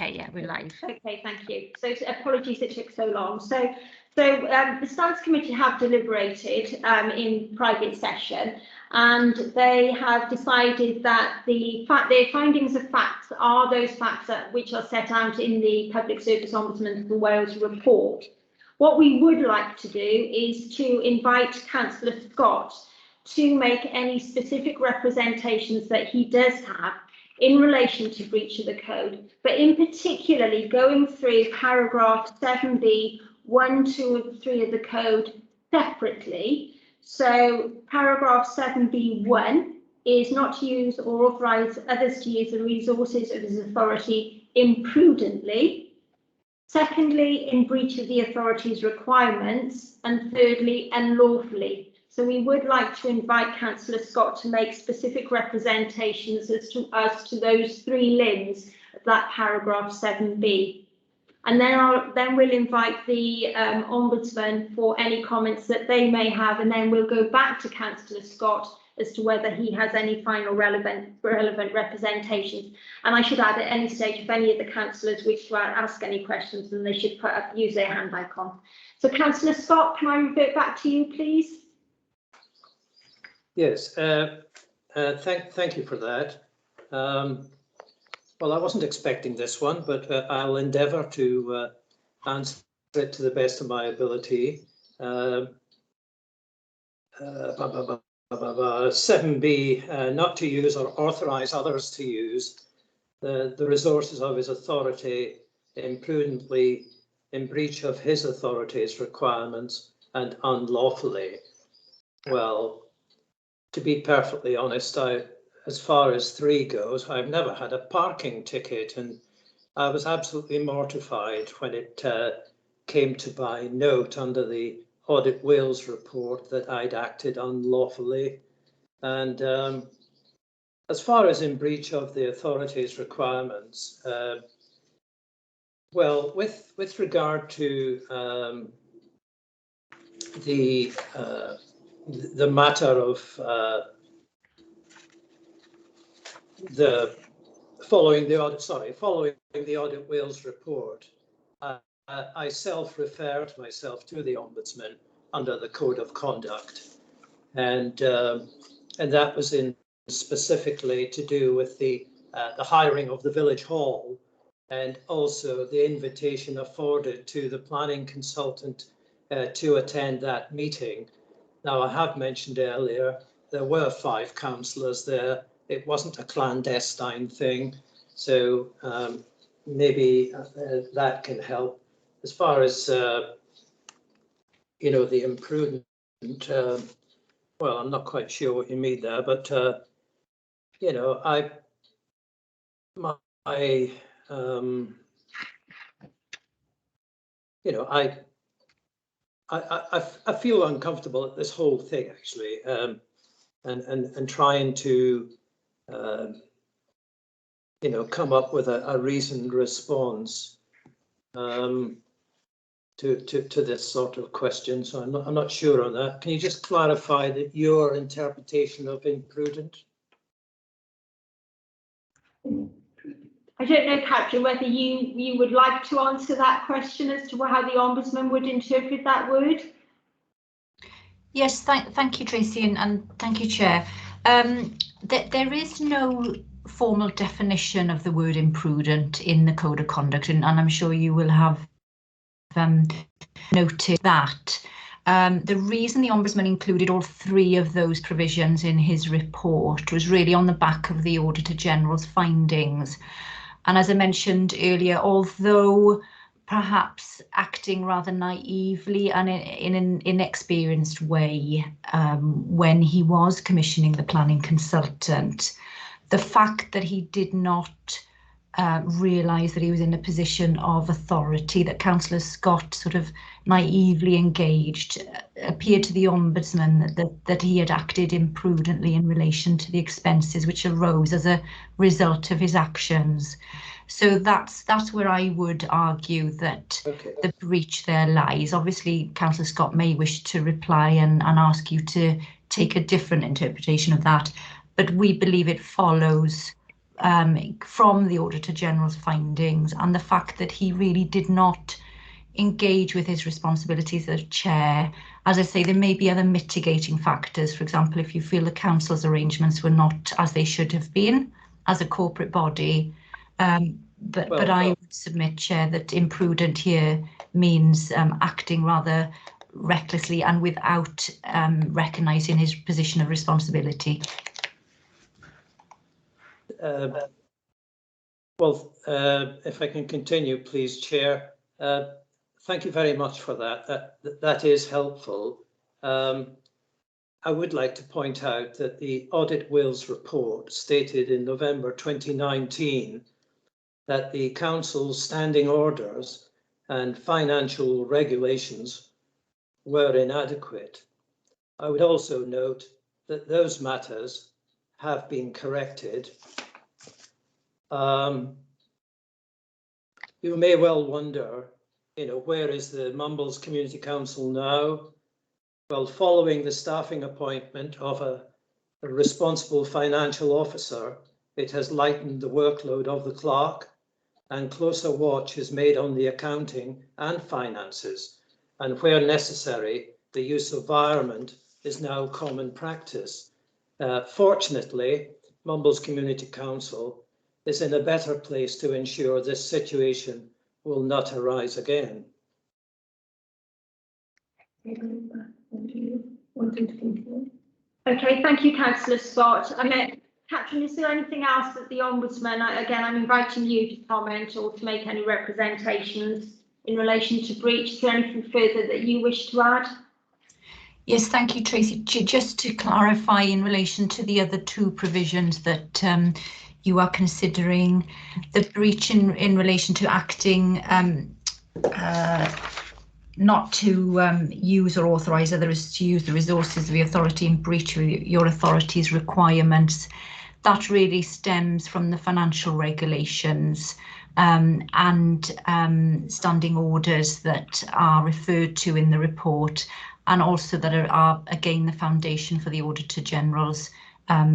Okay, yeah, we're live. Okay, thank you. So apologies it took so long. So the Standards Committee have deliberated in private session, and they have decided that their findings of facts are those facts which are set out in the Public Service Ombudsman for Wales report. What we would like to do is to invite Councillor Scott to make any specific representations that he does have in relation to breach of the code, but in particularly going through paragraph 7b, 1, 2 and 3 of the code separately. So paragraph 7b(1) is not to use or authorise others to use the resources of his authority imprudently. Secondly, in breach of the authority's requirements, and thirdly, unlawfully. So we would like to invite Councillor Scott to make specific representations as to those 3 limbs of that paragraph 7b. And then we'll invite the Ombudsman for any comments that they may have, and then we'll go back to Councillor Scott as to whether he has any final relevant representations. And I should add, at any stage, if any of the councillors wish to ask any questions, then they should use their hand icon. So Councillor Scott, can I revert back to you, please? Yes, thank you for that. Well, I wasn't expecting this one, but I'll endeavour to answer it to the best of my ability. 7b, not to use or authorise others to use the resources of his authority imprudently, in breach of his authority's requirements and unlawfully. Well, to be perfectly honest, as far as 3 goes, I've never had a parking ticket, and I was absolutely mortified when it came to my note under the Audit Wales report that I'd acted unlawfully. And as far as in breach of the authority's requirements, well, with regard to the matter of following the Audit Wales report, I self-referred myself to the Ombudsman under the Code of Conduct, and that was specifically to do with the hiring of the village hall, and also the invitation afforded to the planning consultant to attend that meeting. Now, I have mentioned earlier, there were 5 councillors there. It wasn't a clandestine thing, so maybe that can help. As far as, you know, the imprudent, well, I'm not quite sure what you mean there, but, you know, you know, I feel uncomfortable at this whole thing, actually, and trying to, you know, come up with a reasoned response to this sort of question. So I'm not sure on that. Can you just clarify that your interpretation of imprudent? I don't know, Catherine, whether you would like to answer that question as to how the Ombudsman would interpret that word. Yes, thank you, Tracy, and thank you, Chair. There is no formal definition of the word imprudent in the Code of Conduct, and I'm sure you will have noted that. The reason the Ombudsman included all 3 of those provisions in his report was really on the back of the Auditor General's findings. And as I mentioned earlier, although perhaps acting rather naively and in an inexperienced way when he was commissioning the planning consultant, the fact that he did not realise that he was in a position of authority, that Councillor Scott sort of naively engaged, appeared to the Ombudsman that he had acted imprudently in relation to the expenses which arose as a result of his actions. So that's where I would argue that the breach there lies. Obviously, Councillor Scott may wish to reply and ask you to take a different interpretation of that, but we believe it follows from the Auditor General's findings, and the fact that he really did not engage with his responsibilities as chair. As I say, there may be other mitigating factors. For example, if you feel the council's arrangements were not as they should have been as a corporate body. But I would submit, Chair, that imprudent here means acting rather recklessly and without recognising his position of responsibility. If I can continue, please, Chair. Thank you very much for that. That is helpful. I would like to point out that the Audit Wales report stated in November 2019 that the Council's standing orders and financial regulations were inadequate. I would also note that those matters have been corrected. You may well wonder, where is the Mumbles Community Council now? Well, following the staffing appointment of a responsible financial officer, it has lightened the workload of the clerk, and closer watch is made on the accounting and finances. And where necessary, the use of virement is now common practice. Fortunately, Mumbles Community Council is in a better place to ensure this situation will not arise again. Okay, thank you, Councillor Scott. Catherine, is there anything else that the Ombudsman, again, I'm inviting you to comment or to make any representations in relation to breach? Is there anything further that you wish to add? Yes, thank you, Tracy. Just to clarify in relation to the other two provisions that you are considering, the breach in relation to acting not to use or authorise others to use the resources of the authority in breach of your authority's requirements. That really stems from the financial regulations and standing orders that are referred to in the report, and also that are again the foundation for the Auditor General's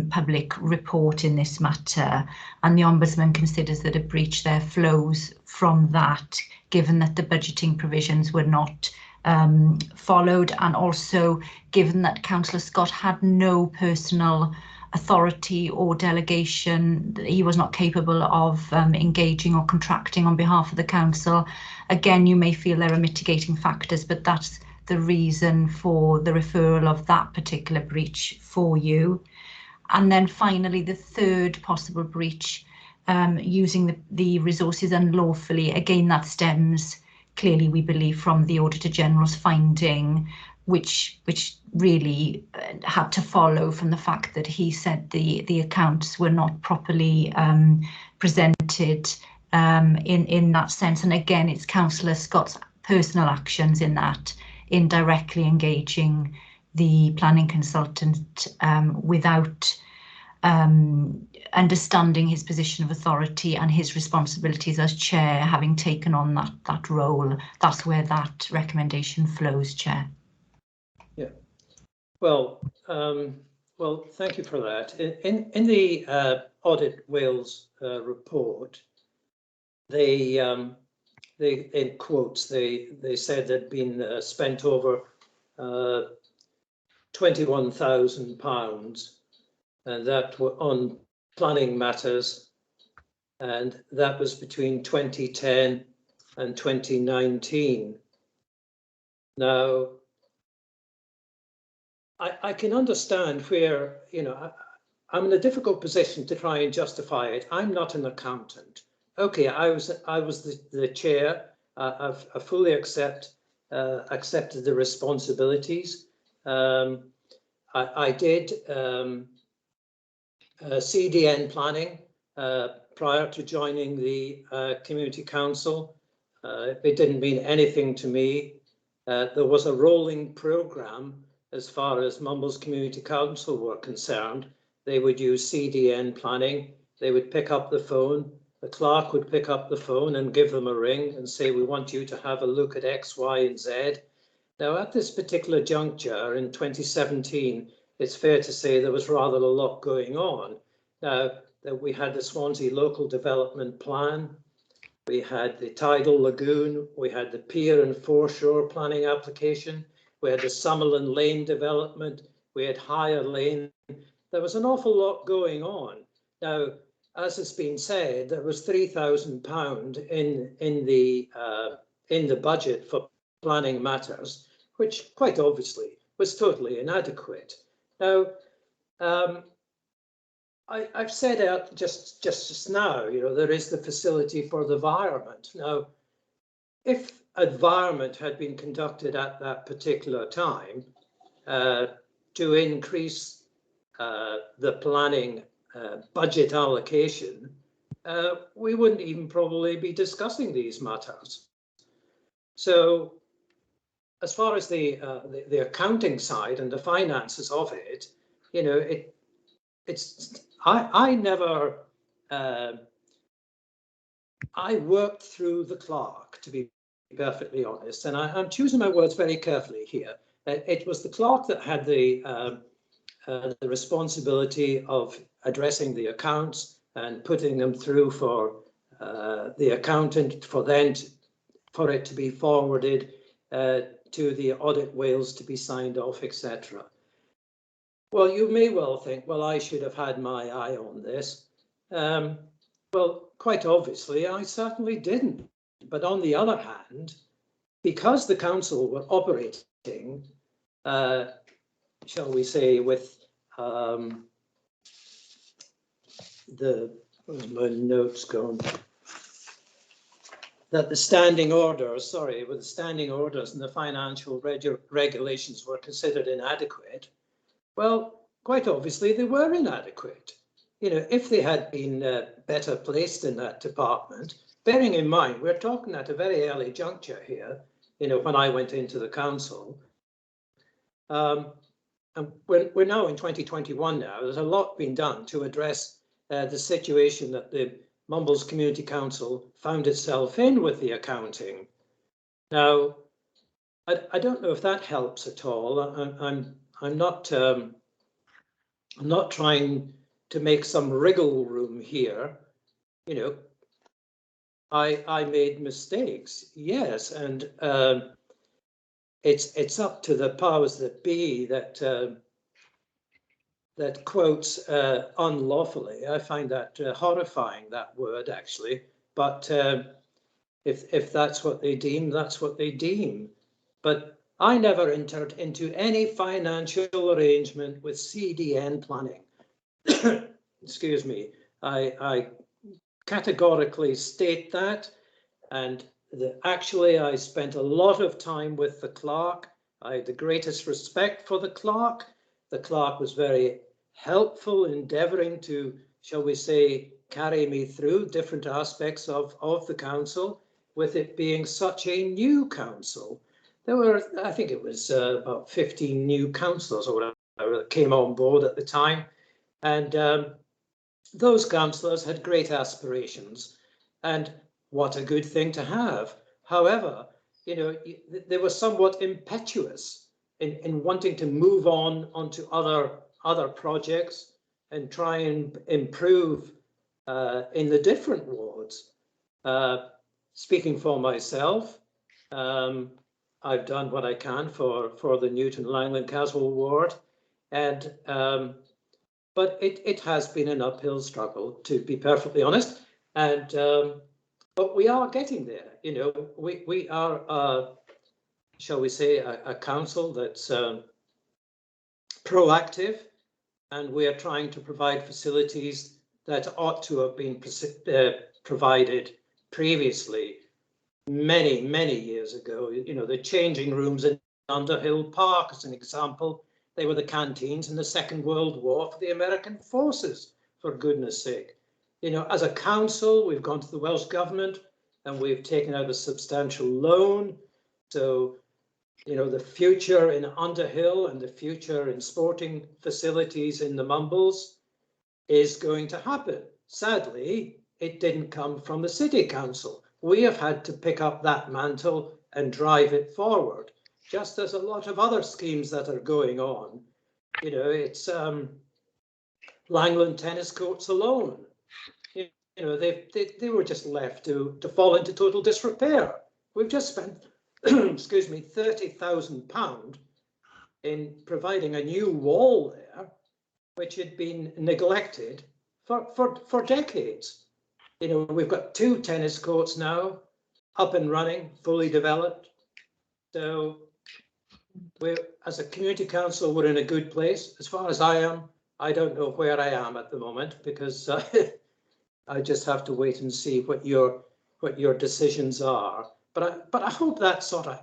public report in this matter. And the Ombudsman considers that a breach there flows from that, given that the budgeting provisions were not followed, and also given that Councillor Scott had no personal authority or delegation, he was not capable of engaging or contracting on behalf of the council. Again, you may feel there are mitigating factors, but that's the reason for the referral of that particular breach for you. And then finally, the third possible breach, using the resources unlawfully. Again, that stems clearly, we believe, from the Auditor General's finding, which really had to follow from the fact that he said the accounts were not properly presented in that sense. And again, it's Councillor Scott's personal actions in that, in directly engaging the planning consultant without understanding his position of authority and his responsibilities as chair, having taken on that role. That's where that recommendation flows, Chair. Yeah. Well, thank you for that. In the Audit Wales report, they in quotes, they said there'd been spent over £21,000, and that were on planning matters, and that was between 2010 and 2019. Now, I can understand where, I'm in a difficult position to try and justify it. I'm not an accountant. Okay, I was the chair. I fully accepted the responsibilities. I did CDN planning prior to joining the Community Council. It didn't mean anything to me. There was a rolling programme as far as Mumbles Community Council were concerned. They would use CDN planning. They would pick up the phone. The clerk would pick up the phone and give them a ring and say, we want you to have a look at X, Y, and Z. Now, at this particular juncture in 2017, it's fair to say there was rather a lot going on. Now, that we had the Swansea Local Development Plan, we had the Tidal Lagoon, we had the Pier and Foreshore planning application, we had the Summerland Lane development, we had Higher Lane. There was an awful lot going on. Now, as has been said, there was £3,000 in the budget for planning matters, which quite obviously was totally inadequate. Now, I've said out just now, you know, there is the facility for the environment. Now, if environment had been conducted at that particular time to increase the planning budget allocation, we wouldn't even probably be discussing these matters. So, as far as the accounting side and the finances of it, you know, I never, I worked through the clerk, to be perfectly honest, and I'm choosing my words very carefully here. It was the clerk that had the responsibility of addressing the accounts and putting them through for the accountant for it to be forwarded to the Audit Wales to be signed off, etc. Well, you may well think, well, I should have had my eye on this. Well, quite obviously, I certainly didn't. But on the other hand, because the council were operating, shall we say, with where's my notes gone? That the standing orders, with the standing orders and the financial regulations were considered inadequate. Well, quite obviously they were inadequate. You know, if they had been better placed in that department, bearing in mind, we're talking at a very early juncture here, you know, when I went into the council. And we're now in 2021 now, there's a lot being done to address the situation that the Mumbles Community Council found itself in with the accounting. Now, I don't know if that helps at all. I'm not trying to make some wriggle room here. You know, I made mistakes, yes, and it's up to the powers that be that that quotes unlawfully. I find that horrifying, that word actually. But if that's what they deem, that's what they deem. But I never entered into any financial arrangement with CDN planning. Excuse me. I categorically state that, and actually I spent a lot of time with the clerk. I had the greatest respect for the clerk. The clerk was very helpful, endeavouring to, shall we say, carry me through different aspects of the council, with it being such a new council. There were, I think it was about 15 new councillors or whatever that came on board at the time. And those councillors had great aspirations, and what a good thing to have. However, you know, they were somewhat impetuous in wanting to move onto other projects and try and improve in the different wards. Speaking for myself, I've done what I can for the Newton Langland Caswell ward, and but it has been an uphill struggle, to be perfectly honest, and but we are getting there. You know, we are, shall we say, a council that's proactive, and we are trying to provide facilities that ought to have been provided previously, many years ago. You know, the changing rooms in Underhill Park, as an example, they were the canteens in the Second World War for the American forces, for goodness sake. You know, as a council, we've gone to the Welsh Government and we've taken out a substantial loan. So, you know, the future in Underhill and the future in sporting facilities in the Mumbles is going to happen. Sadly, it didn't come from the City Council. We have had to pick up that mantle and drive it forward, just as a lot of other schemes that are going on. You know, it's Langland tennis courts alone. know, they were just left to fall into total disrepair. We've just spent, excuse me, £30,000 in providing a new wall there, which had been neglected for decades. You know, we've got 2 tennis courts now, up and running, fully developed. So we're, as a community council, we're in a good place. As far as I am, I don't know where I am at the moment, because I just have to wait and see what your decisions are. But I hope that sort of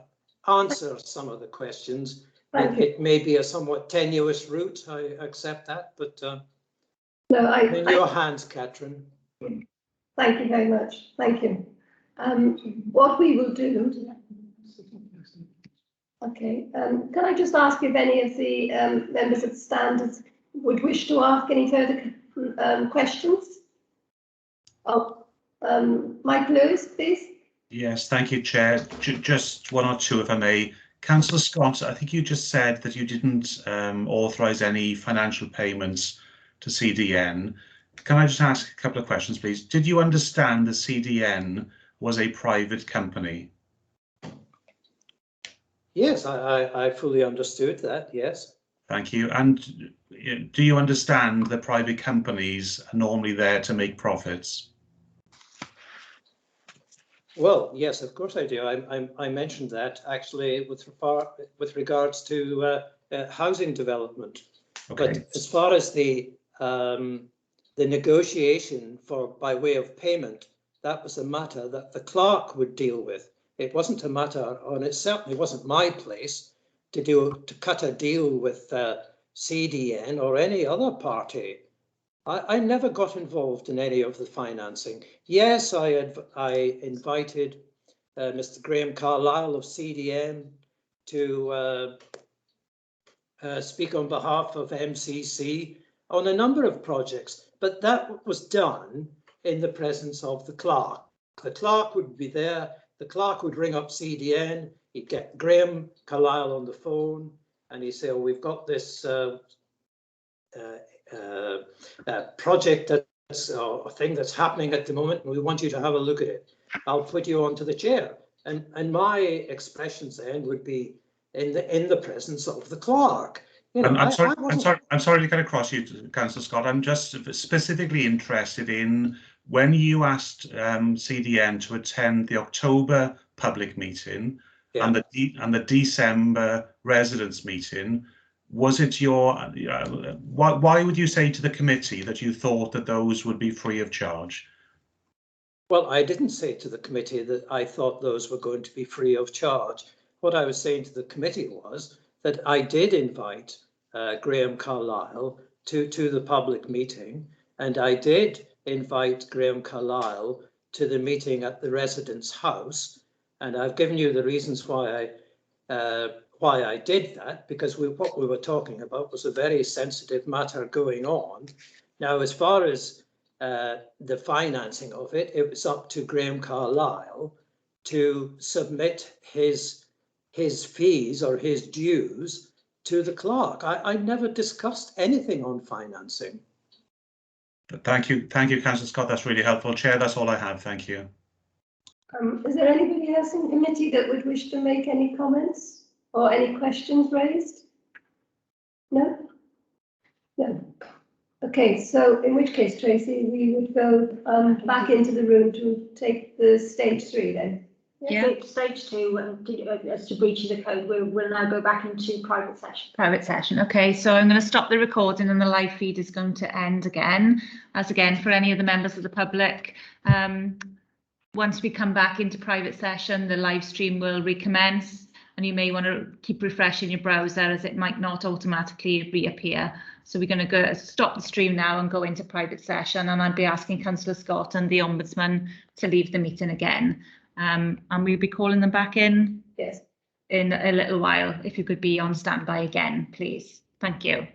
answers some of the questions. It may be a somewhat tenuous route, I accept that, but no, in your hands, Catherine. Thank you very much. Thank you. What we will do. Okay. Can I just ask if any of the members of the standards would wish to ask any further questions? Oh, Mike Lewis, please. Yes, thank you, Chair. Just one or two, if I may. Councillor Scott, I think you just said that you didn't authorise any financial payments to CDN. Can I just ask a couple of questions, please? Did you understand the CDN was a private company? Yes, I fully understood that, yes. Thank you. And do you understand that private companies are normally there to make profits? Well, yes, of course I do. I mentioned that actually with regards to housing development. Okay. But as far as the negotiation by way of payment, that was a matter that the clerk would deal with. It wasn't a matter, and it certainly wasn't my place to cut a deal with CDN or any other party. I never got involved in any of the financing. Yes, I invited Mr. Graham Carlisle of CDN to speak on behalf of MCC on a number of projects, but that was done in the presence of the clerk. The clerk would be there, the clerk would ring up CDN, he'd get Graham Carlisle on the phone, and he'd say, oh, we've got this project a thing that's happening at the moment, and we want you to have a look at it. I'll put you onto the chair, and my expressions then would be in the presence of the clerk. You know, I'm sorry to get across you, Councillor Scott. I'm just specifically interested in when you asked CDN to attend the October public meeting, yeah, and the December residents meeting. Was it your, why would you say to the committee that you thought that those would be free of charge? Well, I didn't say to the committee that I thought those were going to be free of charge. What I was saying to the committee was that I did invite Graham Carlisle to the public meeting, and I did invite Graham Carlisle to the meeting at the residents' house, and I've given you the reasons why I did that, because what we were talking about was a very sensitive matter going on. Now, as far as the financing of it, it was up to Graham Carlisle to submit his fees or his dues to the clerk. I never discussed anything on financing. Thank you, Councillor Scott. That's really helpful. Chair, that's all I have. Thank you. Is there anybody else in committee that would wish to make any comments or any questions raised? No? No. Okay, so in which case, Tracy, we would go back into the room to take the stage 3 then. Yeah. Stage 2, as to breaching the code, we'll now go back into private session. Private session. Okay, so I'm going to stop the recording and the live feed is going to end again. As again, for any of the members of the public, once we come back into private session, the live stream will recommence, and you may want to keep refreshing your browser as it might not automatically reappear. So we're going to stop the stream now and go into private session, and I'll be asking Councillor Scott and the Ombudsman to leave the meeting again. And we'll be calling them back in, yes, in a little while. If you could be on standby again, please. Thank you.